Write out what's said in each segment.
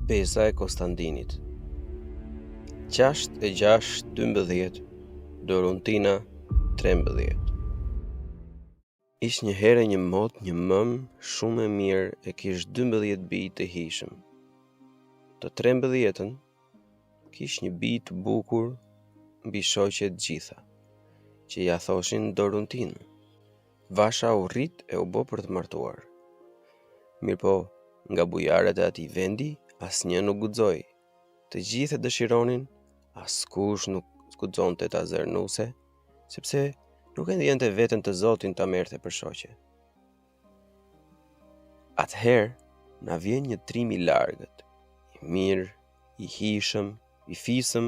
Besa e Konstantinit. 6/6/12 Dorontina 13. Ish një herë një mot, një mëm shumë e mirë e kish 12 bij të hishëm. Të 13-ën kish një bij të bukur mbi shoqet gjitha, që ja thoshin Dorontinë. Vasha u rrit e u bë për të martuar. Mirpo, nga bujarët e atij vendi, asnjë nuk guxoi. Të gjithë e dëshironin, askush nuk guxonte ta zërnuse, sepse nuk e ndjente veten të Zotin ta merrte për shoqe. Atëherë, na vjen një trim i largët, i mirë, i hishëm, i fisëm,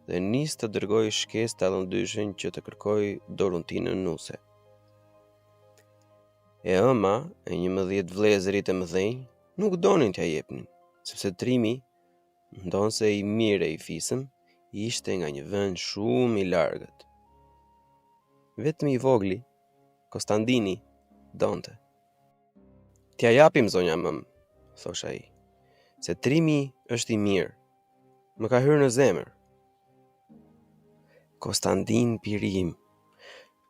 dhe nis të dërgoj shkesë të allëndyshin që të kërkoj Dorontinën nuse. E ëma e 11 vëllezërit e mëdhenj nuk donin t'ja jepnin, sepse trimi, ndonse i mirë e i fisëm, ishte nga një vend shumë i largët. Vetëm i vogli, Konstantini, donte. T'ja japim, zonja mëm, thosh ai, se trimi është i mirë, më ka hyrë në zemër. Konstantin pirim,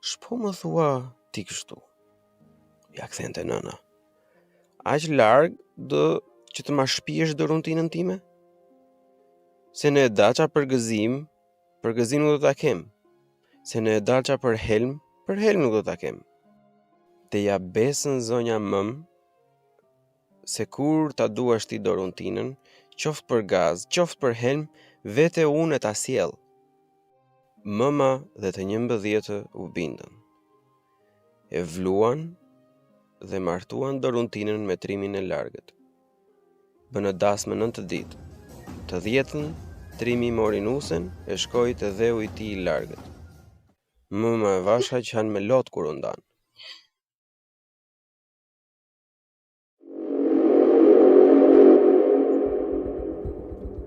shpo më thua ti kështu, ja kthente nëna. Aq larg do që të ma shpihesh Dorontinën time? Se në e daqa për gëzim nuk do ta kem. Se në e daqa për helm nuk do ta kem. Te ja besën zonja mëm, se kur ta duash ti Dorontinën, qoftë për gaz, qoftë për helm, vete unë e ta sjell. Mëma dhe të 11 u bindën. E vluan dhe martuan Dorontinën me trimin e largët. Bënë dasmë 9 ditë. Të 10-ën, trimi mori nusen e shkoi te dheu i tij i largët. Mëma e Vasha qanë me lot kur u ndan.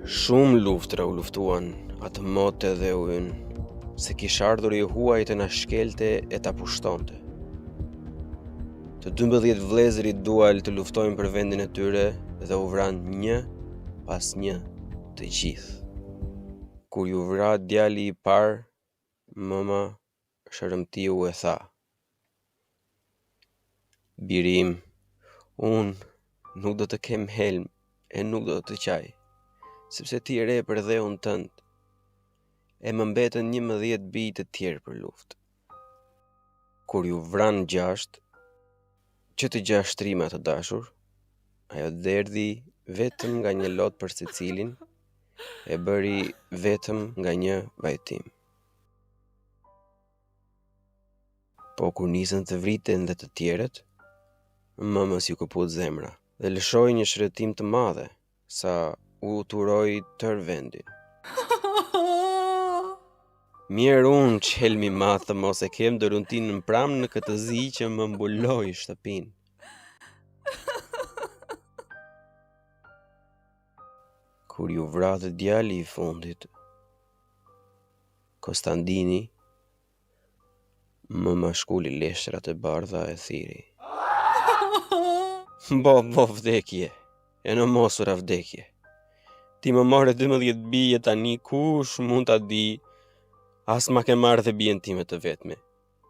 Shumë luftra u luftuan atë mot e dheu ynë, se kish ardhur i huaj të na shkelte e ta pushtonte. Të 12 vëllezërit dual të luftojnë për vendin e tyre dhe u vran një pas një të gjithë. Kur ju vra djali i parë, mëma shërëmtiu e tha: Birim, unë nuk do të kem helm e nuk do të qaj, sepse ti re për dheun tënd, e më mbetën 11 bij të tjerë për luftë. Kur ju vran 6, që të 6 trima të dashur, ajo derdhi vetëm nga një lot për secilin, e bëri vetëm nga një vajtim. Po kur nisën të vriten dhe të tjerët, mëmës ju këput zemra dhe lëshoi një shëretim të madhe, sa u turoi tër vendin. Mirë unë që helmi madh të mos e kem Dorontinën pramë në këtë zi që më mbuloi shtëpinë. Kur ju vradhë djali i fundit, Konstantini, më mashkulli leshtrat e bardha e thiri. Bo vdekje, e në mosura vdekje. Ti më more 12 bije tani, kush mund ta di, as ma ke marrë dhe bijen time të vetme,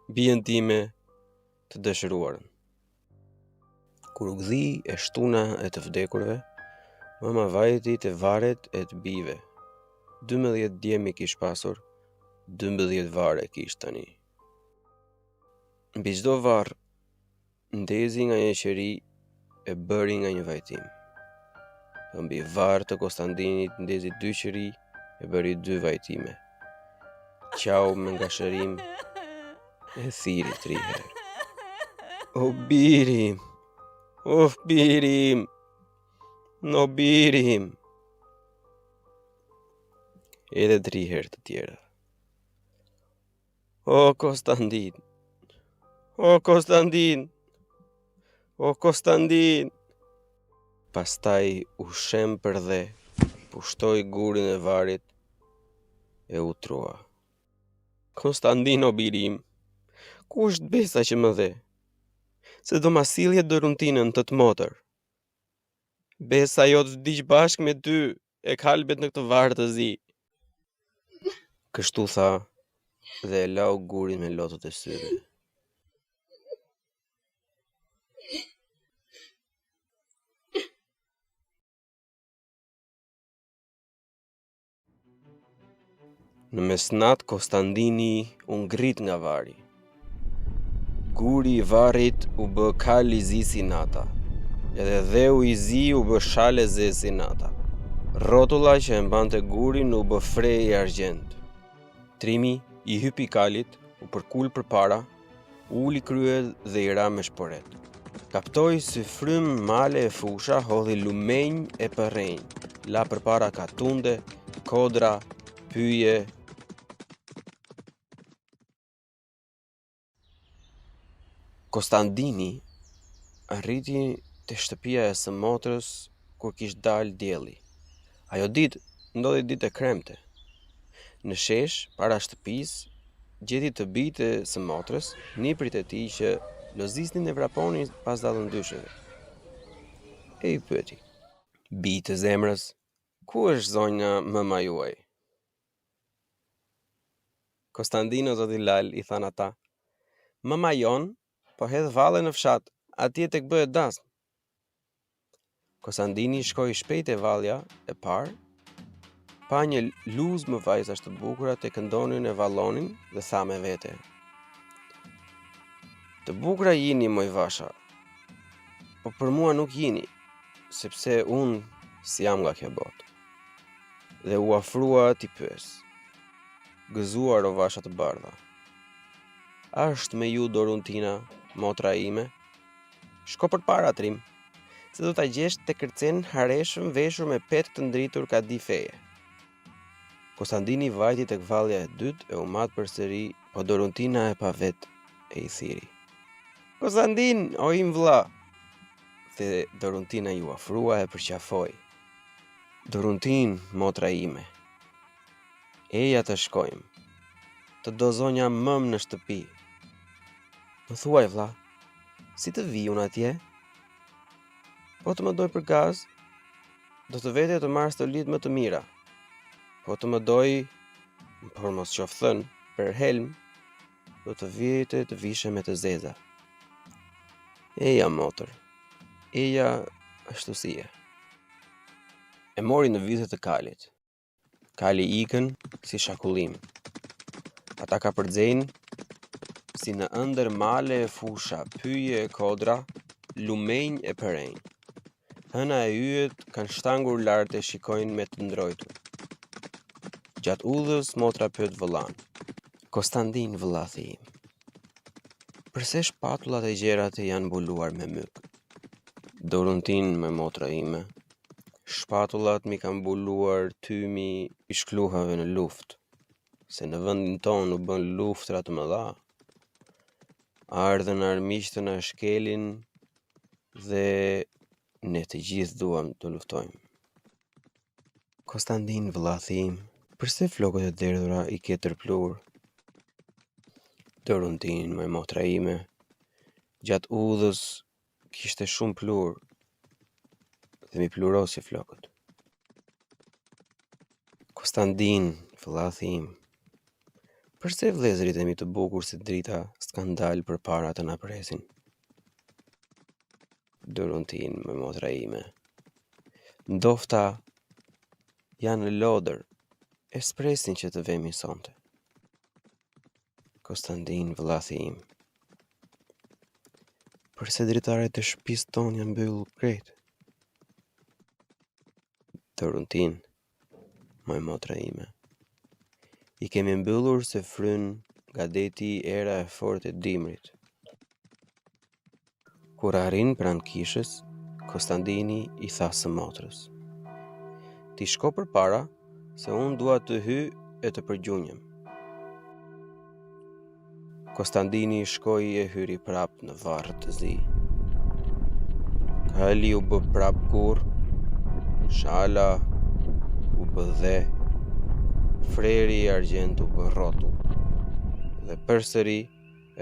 bijen time të dëshiruarën. Kur u gdhi e shtuna e të vdekurve, mëma vajti të varet e të bijve. 12 djemi kish pasur, 12 vare kish tani. Mbi çdo varr ndezi nga një qeri e bëri nga një vajtim. Mbi varr të Konstantinit ndezi 2 qeri e bëri 2 vajtime. Qau me nga shërim e thiri 3 herë. O birim, birim, no birim. Edhe 3 herë të tjera. O Konstantin, o Konstantin, o Konstantin. Pastaj u shem për dhe, pushtoi gurin e varit e u trua. Konstantin o birim, ku është besa që më dhe? Se do ma sillje Dorontinën të motër. Besa jotë vdiq bashkë me ty, e kalbet në këtë varë të zi. Kështu tha dhe e lau gurin me lotët e syve. Në mesnat, Konstantini u ngrit nga vari. Guri i varrit u bë kal i zi si nata, edhe dheu i zi u bë shale ze si nata. Rrotulla që e mbante gurin u bë fre i argjend. Trimi i hypi kalit, u përkul përpara, uli kryet dhe i ra me shporet. Kaptoi si frym male e fusha, hodhi lumenj e përrenj, la përpara katunde, kodra, pyje. Konstantini arriti te shtëpia e së motrës kur kishte dalë dielli. Ajo ditë ndodhi ditë e kremte. Në shesh, para shtëpisë, gjeti të bijtë e së motrës, niprit e tij që lozisnin e vraponin pas dallëndysheve. E i pyeti: "Bijtë e zemrës, ku është zonja mëma juaj?" Konstantino zoti Lal, i than ata: "Mëma jon po hedh valle në fshat, atje tek bëhet dasm." Konstantini shkoi shpejt e vallja e parë, pa një luzë më vajzash të bukura te këndonin e vallonin dhe tha me vete: "Të bukura jini moj vasha, po për mua nuk jini, sepse unë s'jam nga kjo botë." Dhe u afrua t'i pyes: "Gëzuar o vasha të bardha, a është me ju Doruntina, motra ime? Shko përpara trim, se do ta gjesh te kërcen hareshëm veshur me petkë të ndritur ka di feje." Konstantini vajti tek vallja e dytë e u mat përsëri, po Doruntina e pa vet e i thiri: "Konstantin, o im vlla." Dhe Doruntina ju afrua e përqafoi: "Doruntin, motra ime, eja të shkojmë, të do zonja mëm në shtëpi. Më thuaj vlla, si të vi unë atje? Po të më doj për gaz, do të vete të marrë stolit më të mira. Po të më doj, por mos qof thën, për helm, do të vjete të vishe me të zeza. Eja motër, eja ashtu si je." E mori në vythet të kalit. Kali ikën si shakullim. Ata ka përdzejnë si në ëndër male e fusha, pyje e kodra, lumenj e përenj. Hëna e yjet kanë shtangur lart e shikojnë me të ndrojtur. Gjatë udhës, motra pyet vëllan: "Konstantin, vëllathi im, përse shpatullat e gjerat e janë mbuluar me myk?" "Doruntin, me motra ime, shpatullat mi kanë mbuluar tymi i shkluhave në luftë, se në vendin tonë u bën luftra të mëdha. Ardhën armiq të na shkelin dhe ne të gjithë duam të luftojmë." "Konstantin, vëllathi im, përse flokët e derdhura i ke tërplur?" "Doruntin, me motra ime, gjatë udhës kishte shumë plur dhe mi plurosi flokët." "Konstantin, vëllathi im, përse vëllezërit e mi të bukur si drita s'kan dalë përpara të na presin?" "Doruntin, me motra ime, ndofta janë në lodër, e s'presin që të vemi sonte." "Konstantin, vëllathi im, përse dritaret e shtëpisë tonë janë mbyllur krejt?" "Doruntin, me motra ime, i kemi mbyllur se fryn nga deti era e fortë e dimrit." Kur arrin pranë kishës, Konstantini i tha së motrës: "Ti shko përpara, se unë dua të hy e të përgjunjem." Konstantini shkoi e hyri prap në varr të zi. Kali u bë prap kurr, shala u bë dhe, freri i argjend u bë rrotull, dhe përsëri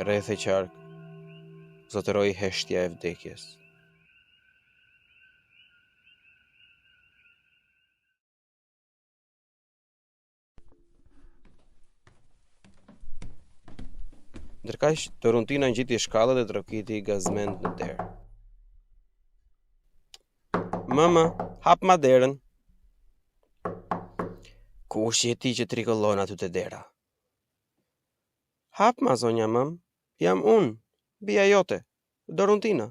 rreth e qark zotëroi heshtja e vdekjes. Ndërkaq Dorontina ngjiti shkallët e trokiti gazmend në derë. Mama, hap ma derën. Kush je ti që trikollon aty te dera? Hap ma, zonja mam, jam unë, bia jote, Dorontina.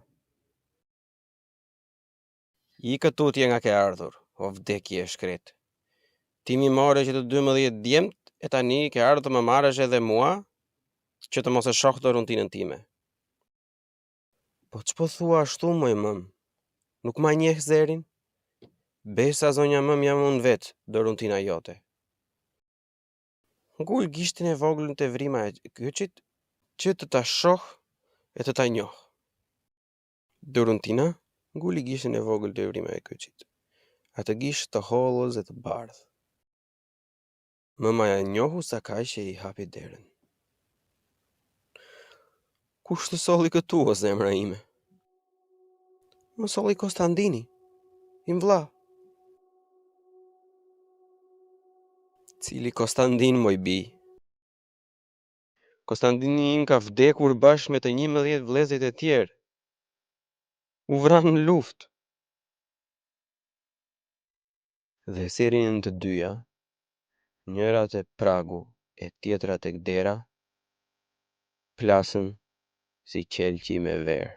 I këtutje nga ke ardhur, o vdekje e shkret. Ti mi more që të 12 djemt, e tani ke ardhur të më marrësh edhe mua, që të mos e shoh Dorontinën time. Po ç'po thua ashtu, moj mam? Nuk ma njeh zerin? Besa zonja mam jam unë vetë, Dorontina jote. Ngul gishtin e vogël në tevrima e kyçit, që të ta shoh e të ta njoh. Dorontina nguli gishtin e vogël të tevrima e kyçit. Atë gisht të hollës e të bardhë. Mama ja njohu sa kaq që i hapi derën. Kush të solli këtu, o zemra ime? Më solli Konstantini, im vlla. Cili Konstantin, moj bi? Konstantini im ka vdekur bashkë me të 11 vëllezërit e tjerë. U vranë në luftë. Dhe si rinën të dyja, njëra te pragu e tjetra tek dera, plasën si qelqi me verë.